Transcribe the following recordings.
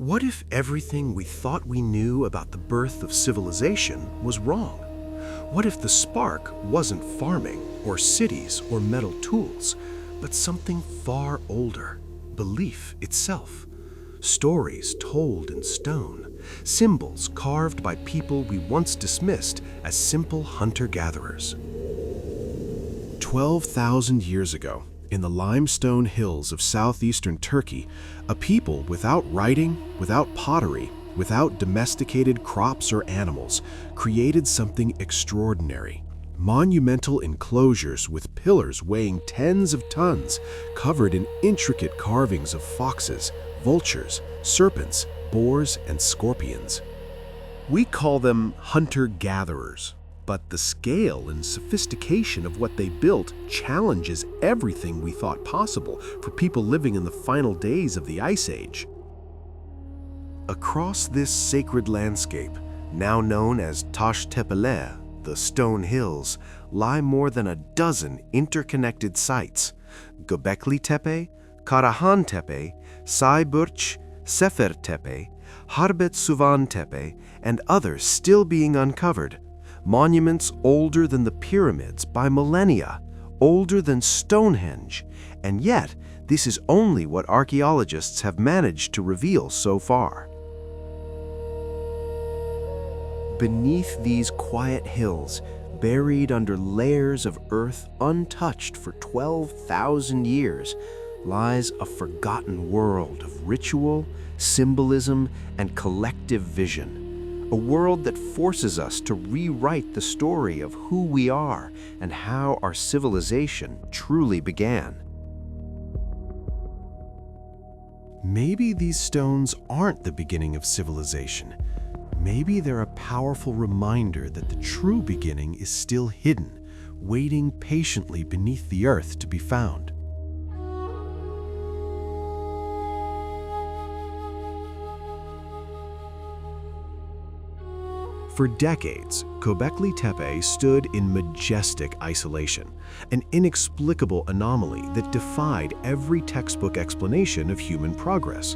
What if everything we thought we knew about the birth of civilization was wrong? What if the spark wasn't farming or cities or metal tools, but something far older, belief itself? Stories told in stone, symbols carved by people we once dismissed as simple hunter-gatherers. 12,000 years ago, in the limestone hills of southeastern Turkey, a people without writing, without pottery, without domesticated crops or animals, created something extraordinary. Monumental enclosures with pillars weighing tens of tons, covered in intricate carvings of foxes, vultures, serpents, boars, and scorpions. We call them hunter-gatherers. But the scale and sophistication of what they built challenges everything we thought possible for people living in the final days of the Ice Age. Across this sacred landscape, now known as Taş Tepeler, the Stone Hills, lie more than a dozen interconnected sites: Göbekli Tepe, Karahan Tepe, Sayburç, Sefer Tepe, Harbetsuvan Tepe, and others still being uncovered. Monuments older than the pyramids by millennia, older than Stonehenge, and yet this is only what archaeologists have managed to reveal so far. Beneath these quiet hills, buried under layers of earth untouched for 12,000 years, lies a forgotten world of ritual, symbolism, and collective vision. A world that forces us to rewrite the story of who we are and how our civilization truly began. Maybe these stones aren't the beginning of civilization. Maybe they're a powerful reminder that the true beginning is still hidden, waiting patiently beneath the earth to be found. For decades, Göbekli Tepe stood in majestic isolation, an inexplicable anomaly that defied every textbook explanation of human progress.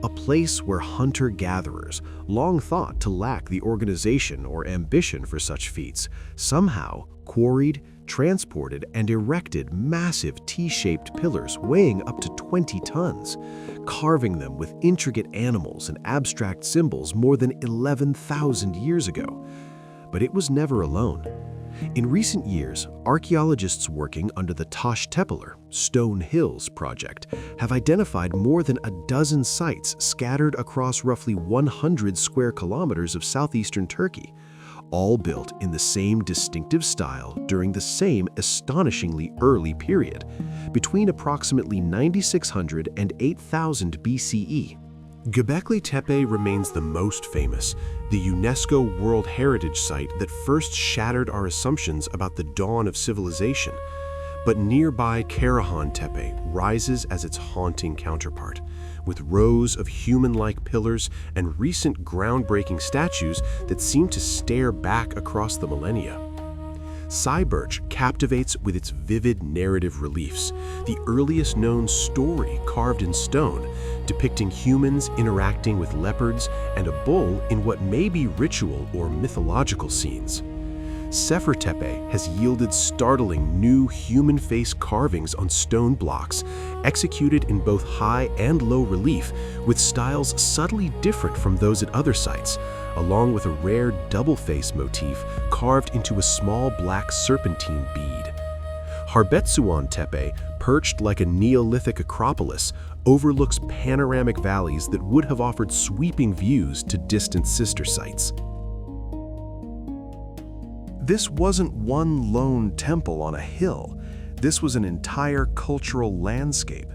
A place where hunter-gatherers, long thought to lack the organization or ambition for such feats, somehow quarried, transported, and erected massive T-shaped pillars weighing up to 20 tons, carving them with intricate animals and abstract symbols more than 11,000 years ago. But it was never alone. In recent years, archaeologists working under the Taş Tepeler Stone Hills project have identified more than a dozen sites scattered across roughly 100 square kilometers of southeastern Turkey, all built in the same distinctive style during the same astonishingly early period, between approximately 9600 and 8000 BCE. Göbekli Tepe remains the most famous, the UNESCO World Heritage Site that first shattered our assumptions about the dawn of civilization. But nearby Karahan Tepe rises as its haunting counterpart, with rows of human-like pillars and recent groundbreaking statues that seem to stare back across the millennia. Sayburç captivates with its vivid narrative reliefs, the earliest known story carved in stone, depicting humans interacting with leopards and a bull in what may be ritual or mythological scenes. Sefer Tepe has yielded startling new human face carvings on stone blocks, executed in both high and low relief, with styles subtly different from those at other sites, along with a rare double-face motif carved into a small black serpentine bead. Harbetsuvan Tepe, perched like a Neolithic acropolis, overlooks panoramic valleys that would have offered sweeping views to distant sister sites. This wasn't one lone temple on a hill. This was an entire cultural landscape,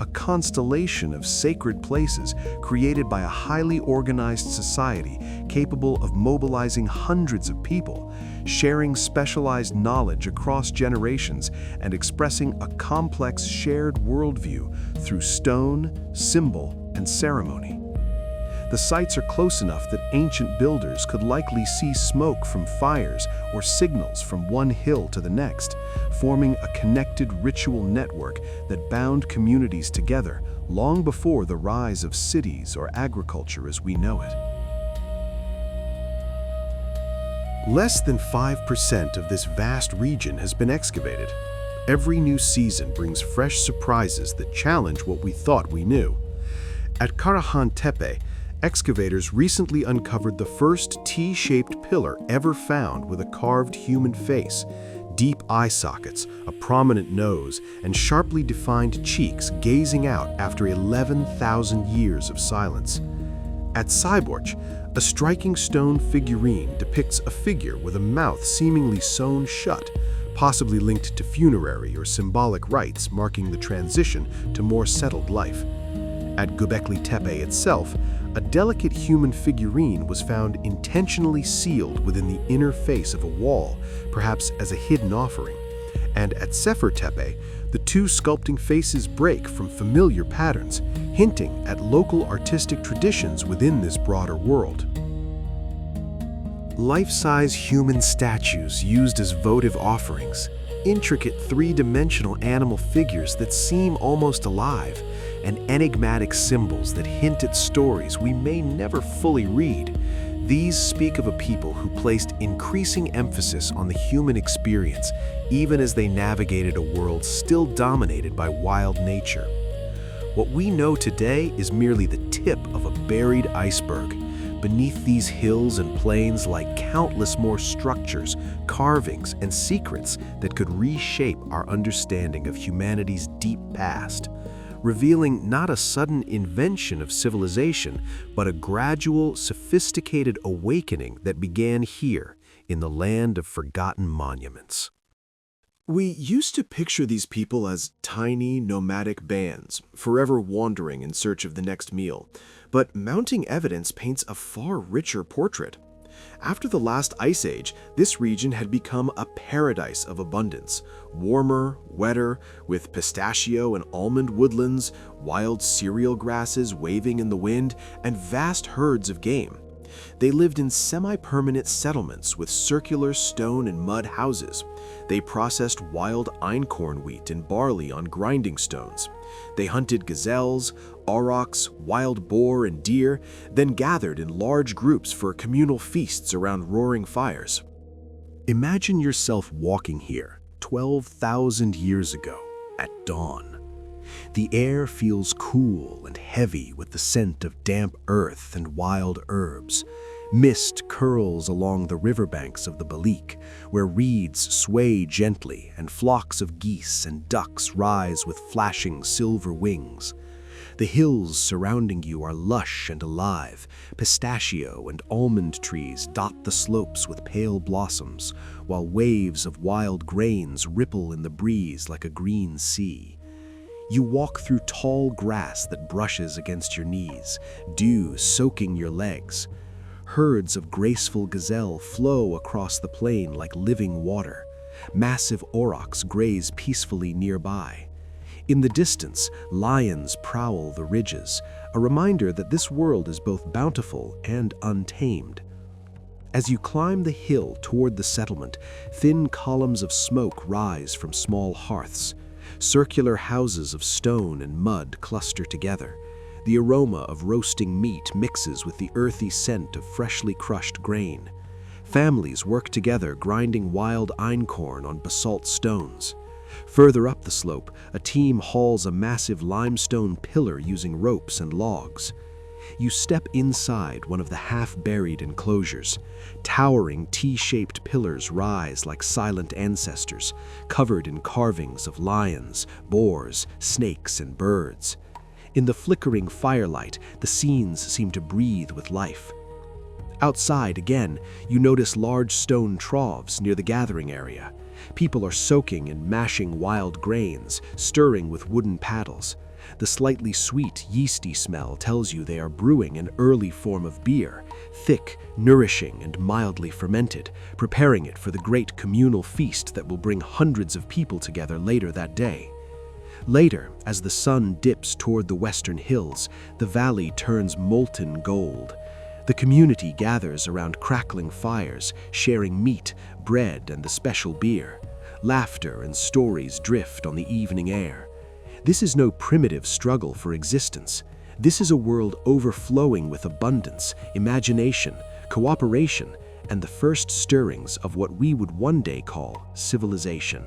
a constellation of sacred places created by a highly organized society capable of mobilizing hundreds of people, sharing specialized knowledge across generations, and expressing a complex shared worldview through stone, symbol, and ceremony. The sites are close enough that ancient builders could likely see smoke from fires or signals from one hill to the next, forming a connected ritual network that bound communities together long before the rise of cities or agriculture as we know it. Less than 5% of this vast region has been excavated. Every new season brings fresh surprises that challenge what we thought we knew. At Karahan Tepe, excavators recently uncovered the first T-shaped pillar ever found with a carved human face, deep eye sockets, a prominent nose, and sharply defined cheeks gazing out after 11,000 years of silence. At Sayburç, a striking stone figurine depicts a figure with a mouth seemingly sewn shut, possibly linked to funerary or symbolic rites marking the transition to more settled life. At Göbekli Tepe itself, a delicate human figurine was found intentionally sealed within the inner face of a wall, perhaps as a hidden offering. And at Sefer Tepe, the two sculpting faces break from familiar patterns, hinting at local artistic traditions within this broader world. Life-size human statues used as votive offerings, intricate three-dimensional animal figures that seem almost alive, and enigmatic symbols that hint at stories we may never fully read. These speak of a people who placed increasing emphasis on the human experience, even as they navigated a world still dominated by wild nature. What we know today is merely the tip of a buried iceberg. Beneath these hills and plains lie countless more structures, carvings, and secrets that could reshape our understanding of humanity's deep past, revealing not a sudden invention of civilization, but a gradual, sophisticated awakening that began here, in the land of forgotten monuments. We used to picture these people as tiny, nomadic bands, forever wandering in search of the next meal, but mounting evidence paints a far richer portrait. After the last ice age, this region had become a paradise of abundance, warmer, wetter, with pistachio and almond woodlands, wild cereal grasses waving in the wind, and vast herds of game. They lived in semi-permanent settlements with circular stone and mud houses. They processed wild einkorn wheat and barley on grinding stones. They hunted gazelles, aurochs, wild boar, and deer, then gathered in large groups for communal feasts around roaring fires. Imagine yourself walking here 12,000 years ago at dawn. The air feels cool and heavy with the scent of damp earth and wild herbs. Mist curls along the riverbanks of the Balik, where reeds sway gently and flocks of geese and ducks rise with flashing silver wings. The hills surrounding you are lush and alive. Pistachio and almond trees dot the slopes with pale blossoms, while waves of wild grains ripple in the breeze like a green sea. You walk through tall grass that brushes against your knees, dew soaking your legs. Herds of graceful gazelle flow across the plain like living water. Massive aurochs graze peacefully nearby. In the distance, lions prowl the ridges, a reminder that this world is both bountiful and untamed. As you climb the hill toward the settlement, thin columns of smoke rise from small hearths. Circular houses of stone and mud cluster together. The aroma of roasting meat mixes with the earthy scent of freshly crushed grain. Families work together grinding wild einkorn on basalt stones. Further up the slope, a team hauls a massive limestone pillar using ropes and logs. You step inside one of the half-buried enclosures. Towering T-shaped pillars rise like silent ancestors, covered in carvings of lions, boars, snakes, and birds. In the flickering firelight, the scenes seem to breathe with life. Outside, again, you notice large stone troughs near the gathering area. People are soaking and mashing wild grains, stirring with wooden paddles. The slightly sweet, yeasty smell tells you they are brewing an early form of beer, thick, nourishing, and mildly fermented, preparing it for the great communal feast that will bring hundreds of people together later that day. Later, as the sun dips toward the western hills, the valley turns molten gold. The community gathers around crackling fires, sharing meat, bread, and the special beer. Laughter and stories drift on the evening air. This is no primitive struggle for existence. This is a world overflowing with abundance, imagination, cooperation, and the first stirrings of what we would one day call civilization.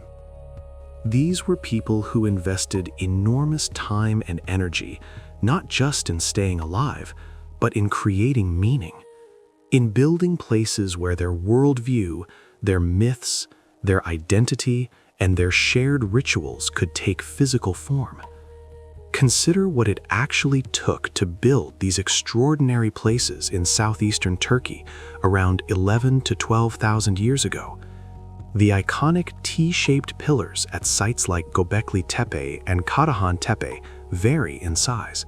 These were people who invested enormous time and energy, not just in staying alive, but in creating meaning, in building places where their worldview, their myths, their identity, and their shared rituals could take physical form. Consider what it actually took to build these extraordinary places in southeastern Turkey around 11 to 12,000 years ago. The iconic T-shaped pillars at sites like Göbekli Tepe and Karahan Tepe vary in size.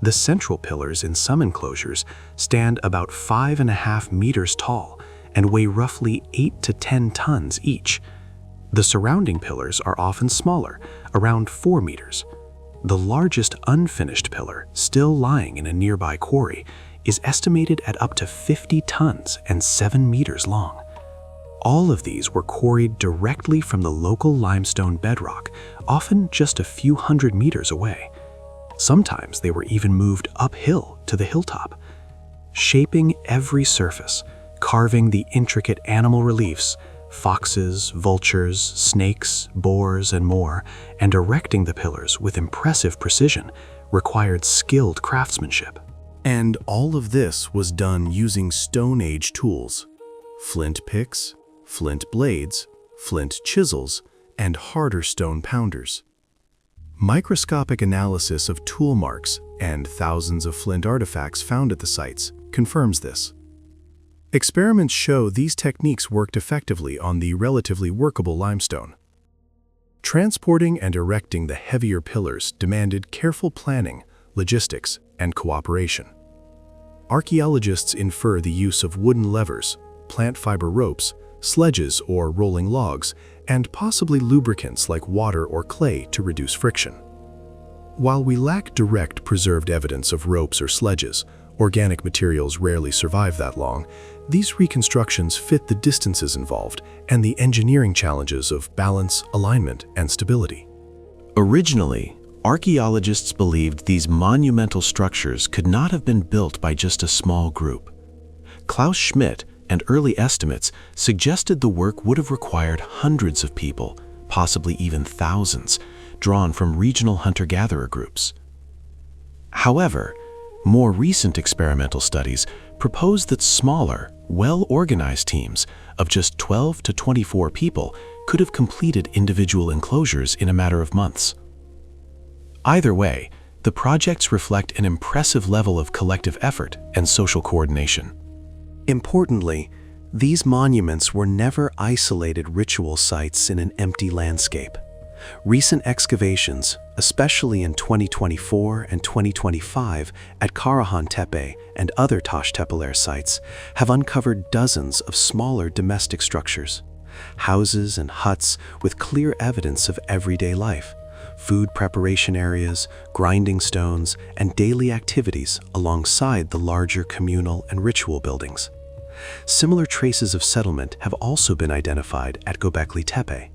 The central pillars in some enclosures stand about 5.5 meters tall and weigh roughly 8 to 10 tons each. The surrounding pillars are often smaller, around 4 meters. The largest unfinished pillar, still lying in a nearby quarry, is estimated at up to 50 tons and 7 meters long. All of these were quarried directly from the local limestone bedrock, often just a few hundred meters away. Sometimes they were even moved uphill to the hilltop. Shaping every surface, carving the intricate animal reliefs, foxes, vultures, snakes, boars, and more, and erecting the pillars with impressive precision required skilled craftsmanship. And all of this was done using Stone Age tools: flint picks, flint blades, flint chisels, and harder stone pounders. Microscopic analysis of tool marks and thousands of flint artifacts found at the sites confirms this. Experiments show these techniques worked effectively on the relatively workable limestone. Transporting and erecting the heavier pillars demanded careful planning, logistics, and cooperation. Archaeologists infer the use of wooden levers, plant fiber ropes, sledges or rolling logs, and possibly lubricants like water or clay to reduce friction. While we lack direct preserved evidence of ropes or sledges, organic materials rarely survive that long, these reconstructions fit the distances involved and the engineering challenges of balance, alignment, and stability. Originally, archaeologists believed these monumental structures could not have been built by just a small group. Klaus Schmidt and early estimates suggested the work would have required hundreds of people, possibly even thousands, drawn from regional hunter-gatherer groups. However, more recent experimental studies propose that smaller, well-organized teams of just 12 to 24 people could have completed individual enclosures in a matter of months. Either way, the projects reflect an impressive level of collective effort and social coordination. Importantly, these monuments were never isolated ritual sites in an empty landscape. Recent excavations, especially in 2024 and 2025 at Karahan Tepe and other Taş Tepeler sites, have uncovered dozens of smaller domestic structures, houses and huts with clear evidence of everyday life, food preparation areas, grinding stones, and daily activities alongside the larger communal and ritual buildings. Similar traces of settlement have also been identified at Göbekli Tepe,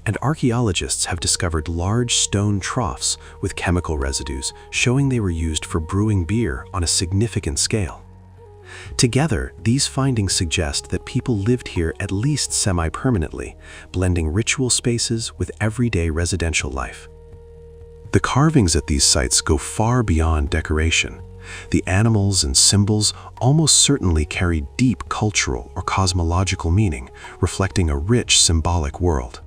and archaeologists have discovered large stone troughs with chemical residues showing they were used for brewing beer on a significant scale. Together, these findings suggest that people lived here at least semi-permanently, blending ritual spaces with everyday residential life. The carvings at these sites go far beyond decoration. The animals and symbols almost certainly carry deep cultural or cosmological meaning, reflecting a rich symbolic world.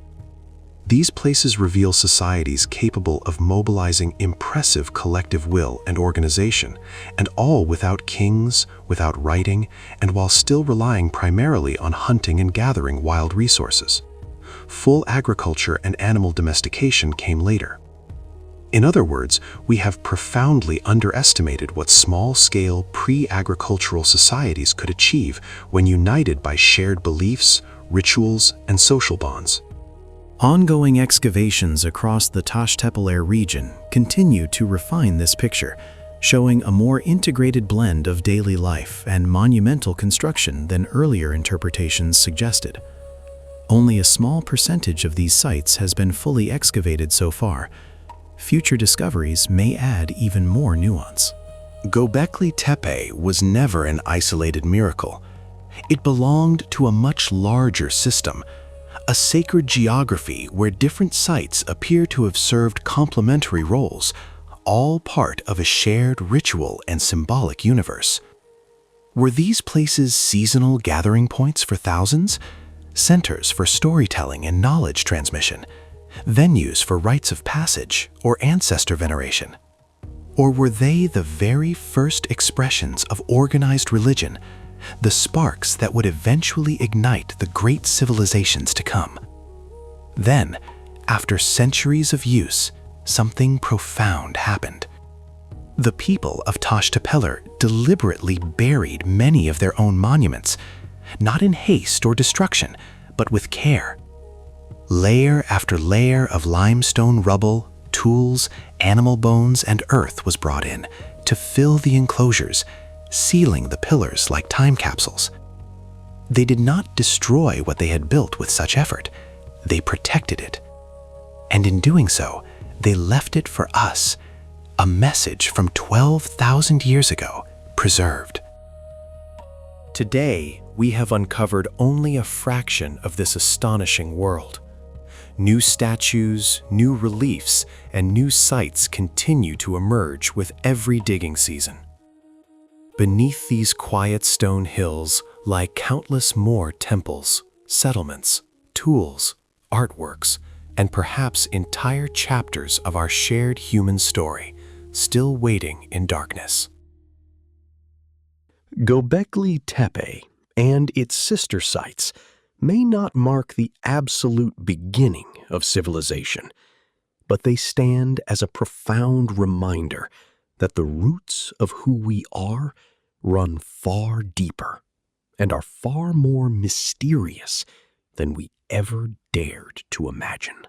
These places reveal societies capable of mobilizing impressive collective will and organization, and all without kings, without writing, and while still relying primarily on hunting and gathering wild resources. Full agriculture and animal domestication came later. In other words, we have profoundly underestimated what small-scale pre-agricultural societies could achieve when united by shared beliefs, rituals, and social bonds. Ongoing excavations across the Taş Tepeler region continue to refine this picture, showing a more integrated blend of daily life and monumental construction than earlier interpretations suggested. Only a small percentage of these sites has been fully excavated so far. Future discoveries may add even more nuance. Göbekli Tepe was never an isolated miracle. It belonged to a much larger system, a sacred geography where different sites appear to have served complementary roles, all part of a shared ritual and symbolic universe. Were these places seasonal gathering points for thousands, centers for storytelling and knowledge transmission, venues for rites of passage or ancestor veneration? Or were they the very first expressions of organized religion, the sparks that would eventually ignite the great civilizations to come? Then, after centuries of use, something profound happened. The people of Taş Tepeler deliberately buried many of their own monuments, not in haste or destruction, but with care. Layer after layer of limestone rubble, tools, animal bones, and earth was brought in to fill the enclosures, sealing the pillars like time capsules. They did not destroy what they had built with such effort. They protected it. And in doing so, they left it for us, a message from 12,000 years ago, preserved. Today, we have uncovered only a fraction of this astonishing world. New statues, new reliefs, and new sites continue to emerge with every digging season. Beneath these quiet stone hills lie countless more temples, settlements, tools, artworks, and perhaps entire chapters of our shared human story, still waiting in darkness. Göbekli Tepe and its sister sites may not mark the absolute beginning of civilization, but they stand as a profound reminder that the roots of who we are run far deeper and are far more mysterious than we ever dared to imagine.